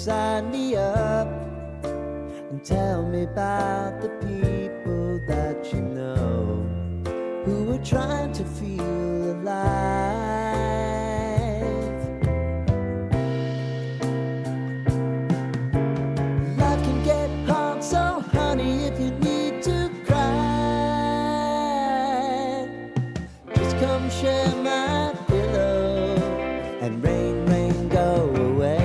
Sign me up and tell me about the people that you know who are trying to feel alive. Life can get hard, so honey, if you need to cry, just come share my pillow and rain, rain, go away.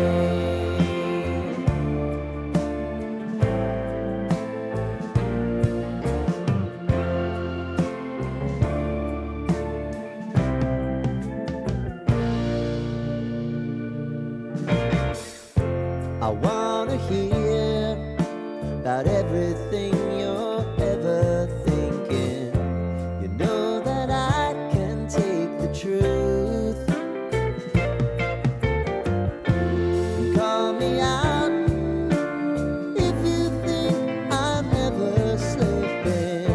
I wanna hear about everything you're ever thinking. You know that I can take the truth. And call me out if you think I'm ever slipping.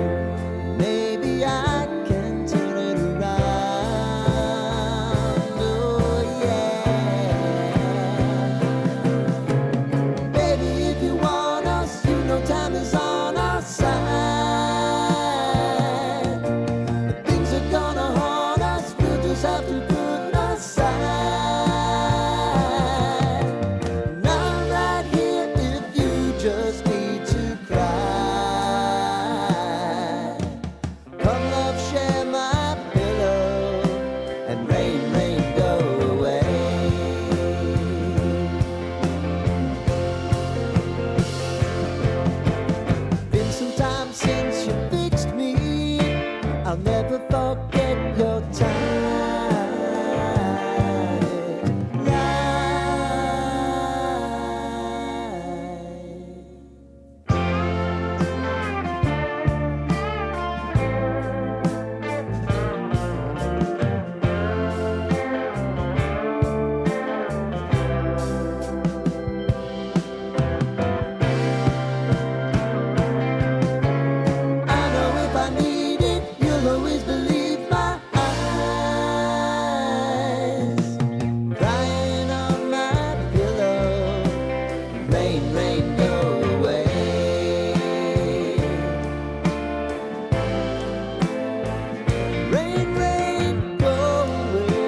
Maybe I can turn it around. Oh yeah. Baby, if you want us, you know time is on our side. If things are gonna haunt us, we'll just have to put aside. And I'm right here if you just need to cry. Come love, share my pillow, and rain, rain, go away. Been some time since you fixed me. I'll never forget your time. I know if I need it, you'll always believe my eyes. Crying on my pillow, rain, rain, go away. Rain, rain, go away.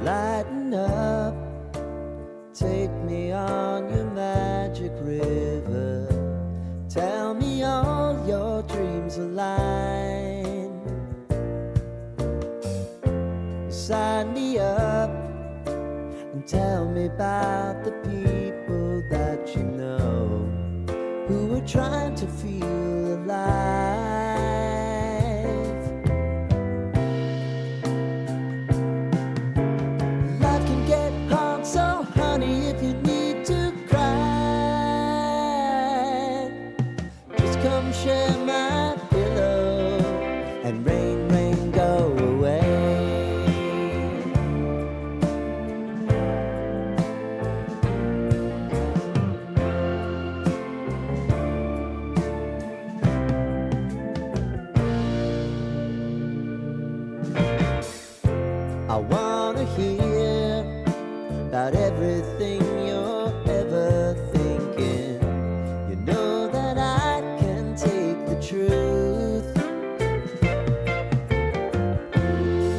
Lighten up, take me on your magic river. Tell me all your dreams align. Sign me up and tell me about the people that you know who are trying to feel alive. Life can get hard, so honey, if you need to cry, just come share my pillow and rain, rain, go away. I wanna hear about everything you're ever thinking. You know that I can take the truth.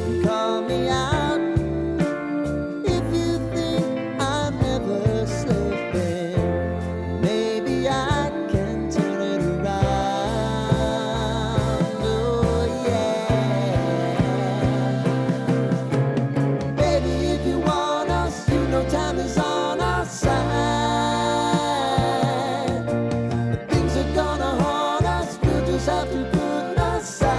And call me out if you think I'm ever slipping. Maybe I can turn it around. Oh yeah. Baby, if you want us, you know time is on our side. If things are gonna haunt us, we'll just have to put aside.